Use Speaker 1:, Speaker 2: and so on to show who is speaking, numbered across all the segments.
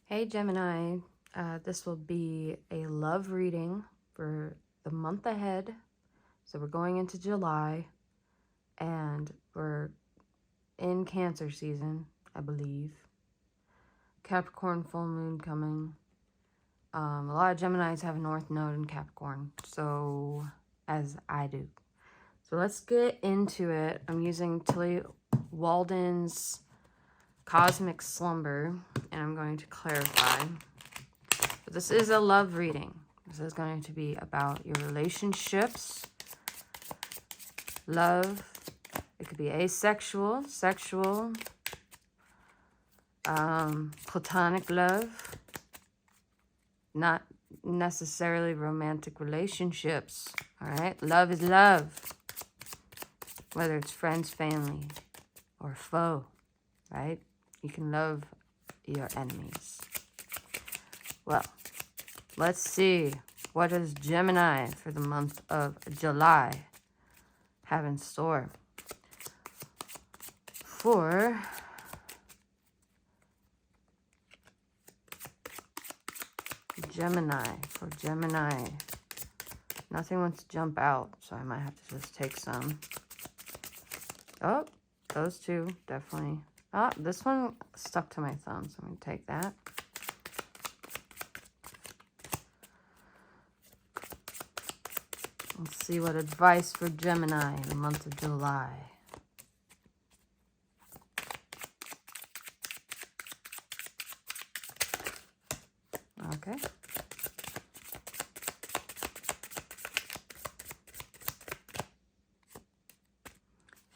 Speaker 1: Hey Gemini, this will be a love reading for the month ahead. So we're going into July and we're in Cancer season, I believe. Capricorn full moon coming. A lot of Geminis have a North Node in Capricorn, so as I do. So let's get into it. I'm using 𝙂𝙚𝙢𝙞𝙣's Cosmic Slumber, and I'm going to clarify. But this is a love reading. This is going to be about your relationships, love. It could be asexual, sexual, platonic love, not necessarily romantic relationships. All right, love is love, whether it's friends, family, or foe. Right? You can love your enemies. Well, let's see, what does Gemini for the month of July have in store for Gemini? Nothing wants to jump out, so I might have to just take some. Oh, those two, definitely. Oh, this one stuck to my thumb, so I'm going to take that. Let's see what advice for Gemini in the month of July. Okay. I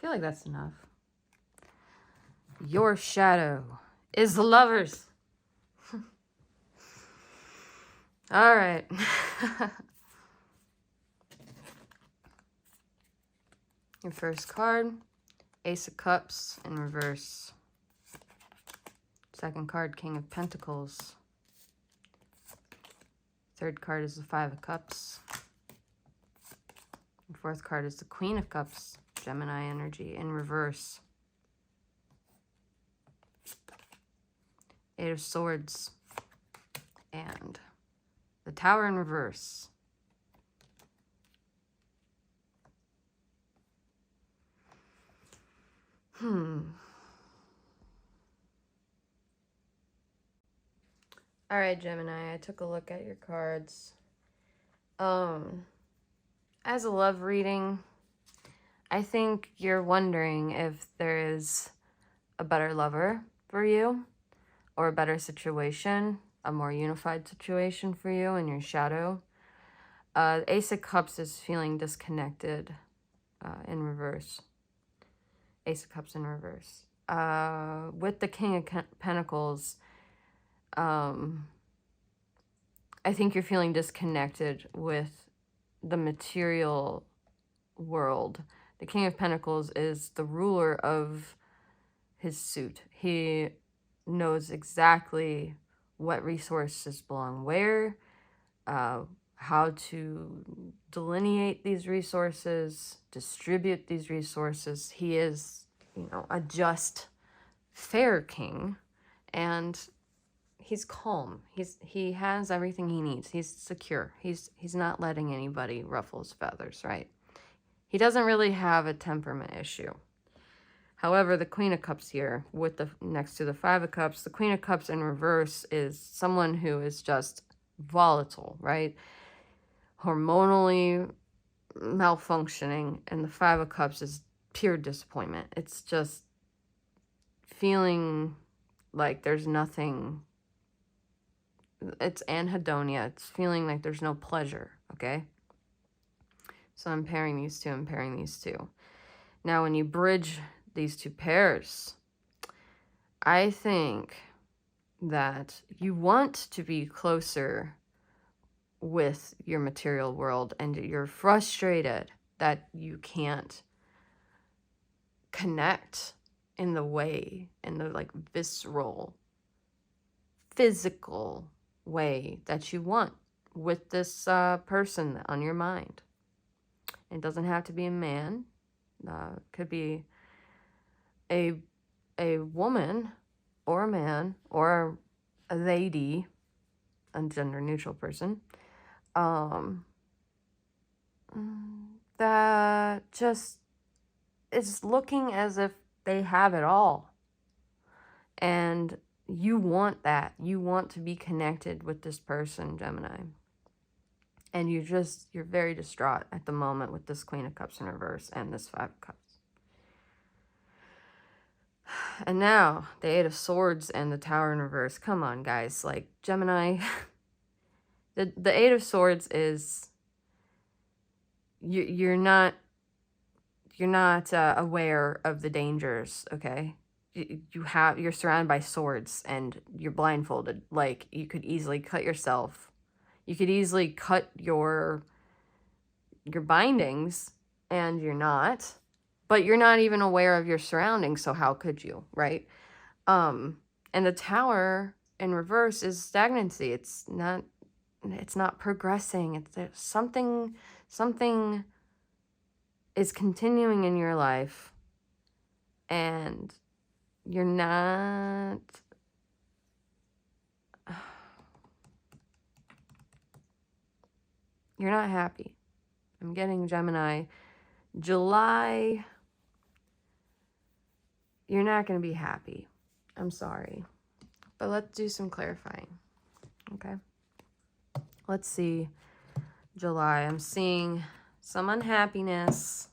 Speaker 1: feel like that's enough. Your shadow is the lovers. All right. Your first card, Ace of Cups in reverse. Second card, King of Pentacles. Third card is the Five of Cups. And fourth card is the Queen of Cups, Gemini energy in reverse. Eight of Swords. And the Tower in reverse. All right, Gemini, I took a look at your cards. As a love reading, I think you're wondering if there is a better lover for you, or a better situation, a more unified situation for you in your shadow. Ace of Cups is feeling disconnected in reverse. Ace of Cups in reverse. With the King of Pentacles, I think you're feeling disconnected with the material world. The King of Pentacles is the ruler of his suit. He knows exactly what resources belong where, how to delineate these resources, distribute these resources. He is, a just, fair king, and he's calm. He has everything he needs. He's secure. He's not letting anybody ruffle his feathers, right? He doesn't really have a temperament issue. However, the Queen of Cups here, with the next to the Five of Cups, the Queen of Cups in reverse is someone who is just volatile, right? Hormonally malfunctioning, and the Five of Cups is pure disappointment. It's just feeling like there's nothing. It's anhedonia. It's feeling like there's no pleasure, okay? So I'm pairing these two. Now, when you bridge these two pairs, I think that you want to be closer with your material world, and you're frustrated that you can't connect in the visceral, physical way that you want with this person on your mind. It doesn't have to be a man. Could be a woman or a man or a lady, a gender neutral person, that just is looking as if they have it all. And you want that. You want to be connected with this person, Gemini. And you're very distraught at the moment with this Queen of Cups in reverse and this Five of Cups. And now, the Eight of Swords and the Tower in reverse. Come on, guys. Like, Gemini, the Eight of Swords is, you're not aware of the dangers, okay? You're surrounded by swords and you're blindfolded. Like, you could easily cut yourself. You could easily cut your bindings, and you're not. But you're not even aware of your surroundings, so how could you, right? And the Tower in reverse is stagnancy. It's not progressing. It's something is continuing in your life, and you're not happy. I'm getting Gemini. July, you're not going to be happy. I'm sorry. But let's do some clarifying. Okay? Let's see. July, I'm seeing some unhappiness.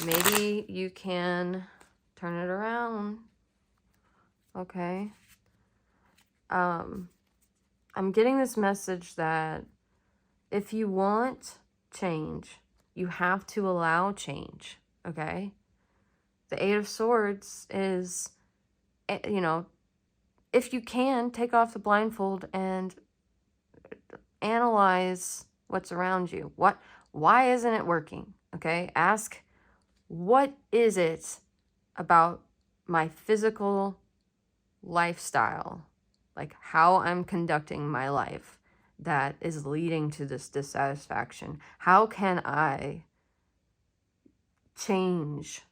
Speaker 1: Maybe you can turn it around. Okay? I'm getting this message that if you want change, you have to allow change, okay? The Eight of Swords is, you know, if you can, take off the blindfold and analyze what's around you. Why isn't it working, okay? Ask, what is it about my physical lifestyle, like how I'm conducting my life, that is leading to this dissatisfaction? How can I change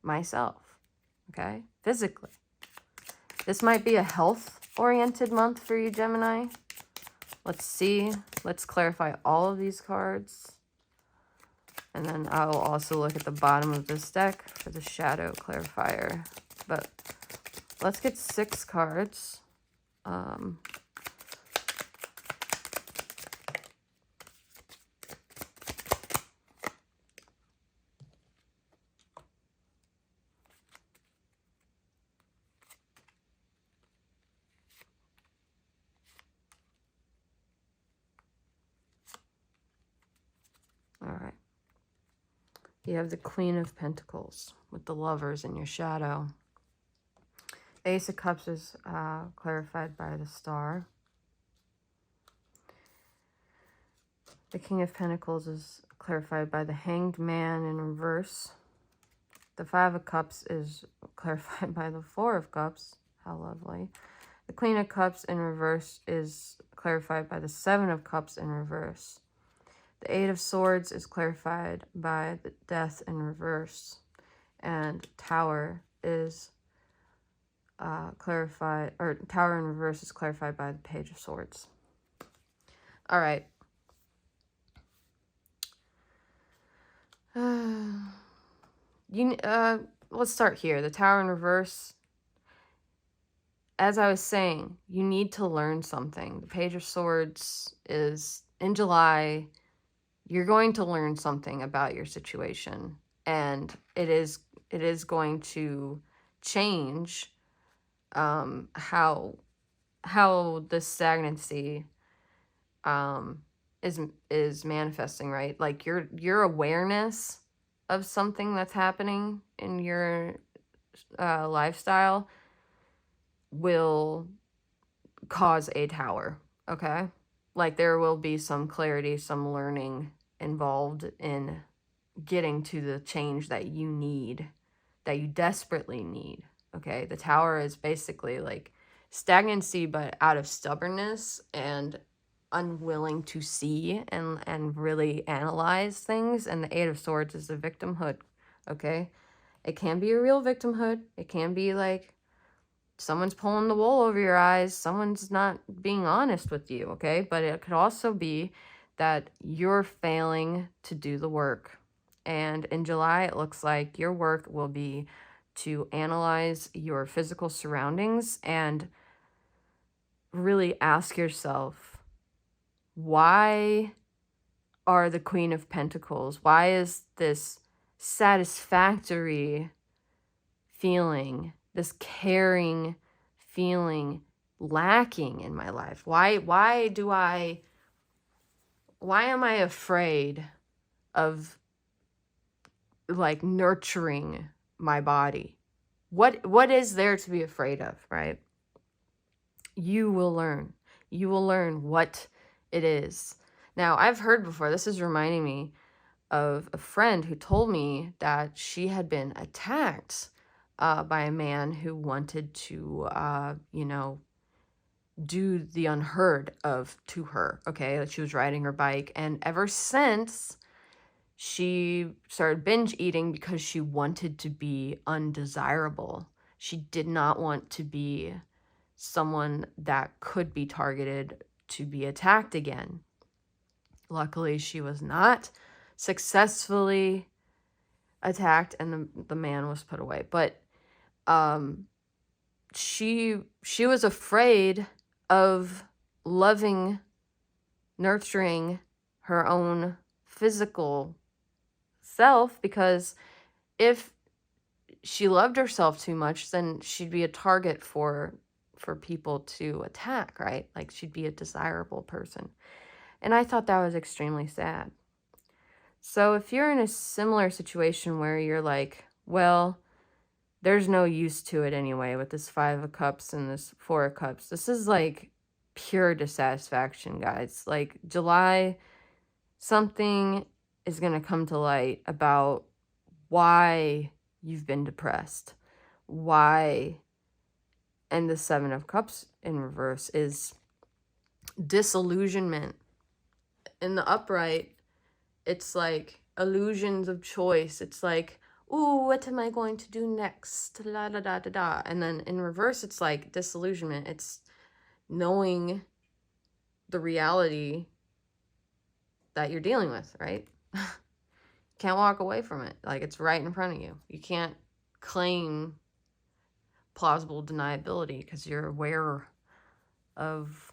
Speaker 1: myself, okay, physically? This might be a health-oriented month for you, Gemini. Let's see. Let's clarify all of these cards. And then I will also look at the bottom of this deck for the shadow clarifier. But let's get 6 cards. All right. You have the Queen of Pentacles with the Lovers in your shadow. Ace of Cups is clarified by the Star. The King of Pentacles is clarified by the Hanged Man in reverse. The Five of Cups is clarified by the Four of Cups. How lovely. The Queen of Cups in reverse is clarified by the Seven of Cups in reverse. The Eight of Swords is clarified by the Death in reverse. And Tower is clarified, or Tower in reverse is clarified by the Page of Swords. All right. Let's start here. The Tower in reverse. As I was saying, you need to learn something. The Page of Swords is in July. You're going to learn something about your situation, and it is going to change how the stagnancy is manifesting, right? Like your awareness of something that's happening in your lifestyle will cause a tower, okay? Like there will be some clarity, some learning involved in getting to the change that you need, that you desperately need, okay? The Tower is basically like stagnancy, but out of stubbornness and unwilling to see and really analyze things. And the Eight of Swords is the victimhood, okay? It can be a real victimhood. It can be like someone's pulling the wool over your eyes. Someone's not being honest with you, okay? But it could also be that you're failing to do the work. And in July, it looks like your work will be to analyze your physical surroundings and really ask yourself, why are the Queen of Pentacles? Why is this satisfactory feeling, this caring feeling lacking in my life? Why am I afraid of like nurturing my body? What is there to be afraid of, right? You will learn. You will learn what it is. Now, I've heard before, this is reminding me of a friend who told me that she had been attacked by a man who wanted to, do the unheard of to her, okay? Like she was riding her bike, and ever since, she started binge eating because she wanted to be undesirable. She did not want to be someone that could be targeted to be attacked again. Luckily, she was not successfully attacked, and the man was put away. But she was afraid of loving, nurturing her own physical self, because if she loved herself too much, then she'd be a target for people to attack, right? Like she'd be a desirable person. And I thought that was extremely sad. So if you're in a similar situation where you're like, well, there's no use to it anyway with this Five of Cups and this Four of Cups, this is like pure dissatisfaction, guys. Like July, something is going to come to light about why you've been depressed, why. And the Seven of Cups in reverse is disillusionment. In the upright, it's like illusions of choice. It's like, ooh, what am I going to do next? La da da da da. And then in reverse, it's like disillusionment. It's knowing the reality that you're dealing with, right? Can't walk away from it. Like it's right in front of you. You can't claim plausible deniability because you're aware of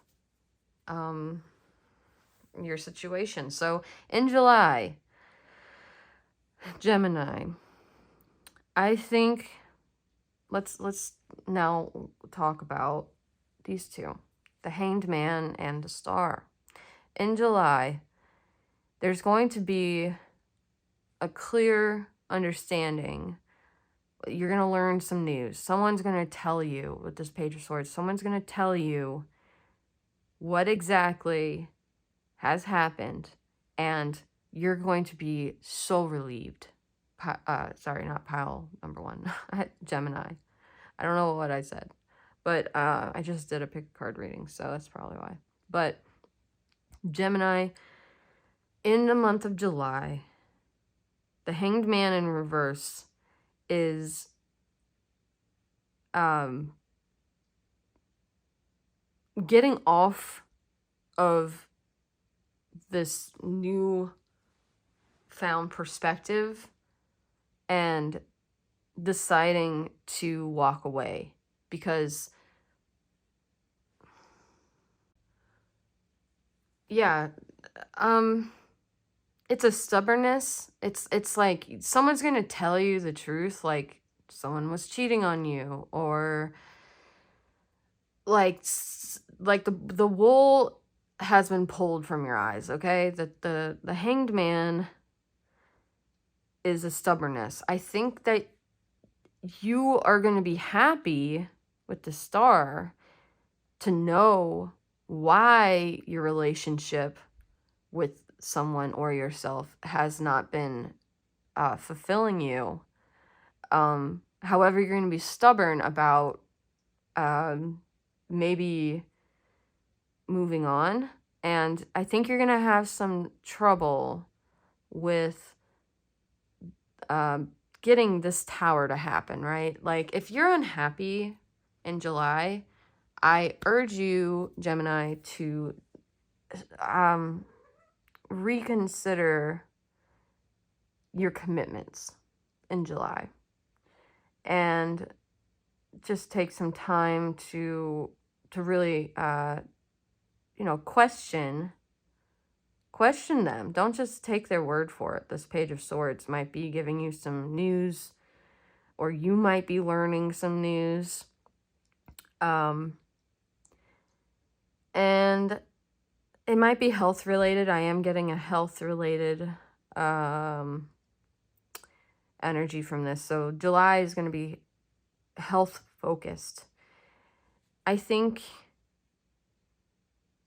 Speaker 1: your situation. So in July, Gemini, I think let's now talk about these two, the Hanged Man and the Star. In July, there's going to be a clear understanding. You're going to learn some news. Someone's going to tell you, with this Page of Swords, someone's going to tell you what exactly has happened, and you're going to be so relieved. Sorry, not pile number one. Gemini. I don't know what I said, but I just did a pick card reading, so that's probably why. But Gemini, in the month of July, the Hanged Man in reverse is getting off of this new found perspective and deciding to walk away, because it's a stubbornness. It's like someone's gonna tell you the truth, like someone was cheating on you, or like the wool has been pulled from your eyes, okay? The Hanged Man is a stubbornness. I think that you are going to be happy with the Star to know why your relationship with someone or yourself has not been fulfilling you. However, you're going to be stubborn about maybe moving on, And I think you're going to have some trouble with getting this tower to happen, right? Like, if you're unhappy in July, I urge you, Gemini, to reconsider your commitments in July and just take some time to really question them. Don't just take their word for it. This Page of Swords might be giving you some news, or you might be learning some news. And it might be health related. I am getting a health related energy from this. So July is going to be health focused. I think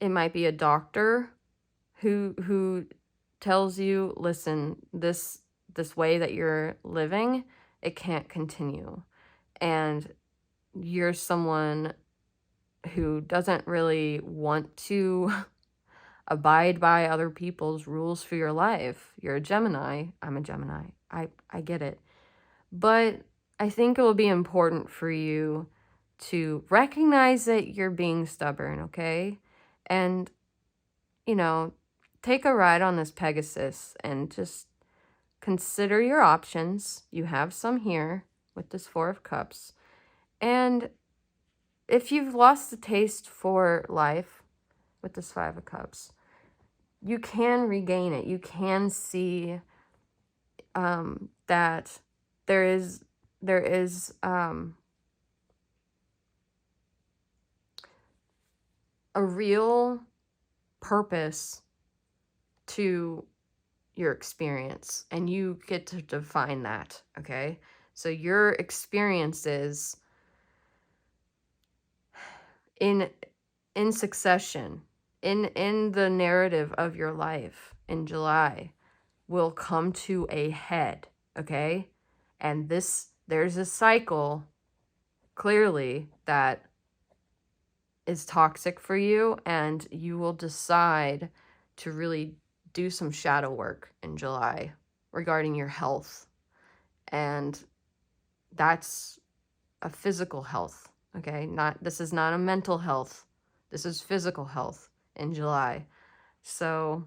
Speaker 1: it might be a doctor who tells you, listen, this way that you're living, it can't continue. And you're someone who doesn't really want to abide by other people's rules for your life. You're a Gemini. I'm a Gemini. I get it. But I think it will be important for you to recognize that you're being stubborn, okay? And, take a ride on this Pegasus and just consider your options. You have some here with this Four of Cups. And if you've lost the taste for life with this Five of Cups, you can regain it. You can see that there is a real purpose to your experience, and you get to define that, okay? So your experiences in succession, in the narrative of your life in July, will come to a head, okay? And there's a cycle, clearly, that is toxic for you, and you will decide to really do some shadow work in July regarding your health. And that's a physical health, okay? This is not a mental health. This is physical health in July. So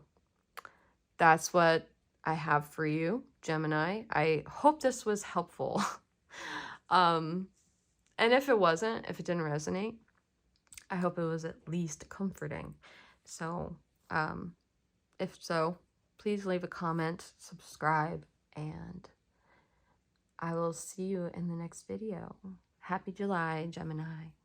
Speaker 1: that's what I have for you, Gemini. I hope this was helpful. And if it wasn't, if it didn't resonate, I hope it was at least comforting. So, if so, please leave a comment, subscribe, and I will see you in the next video. Happy July, Gemini.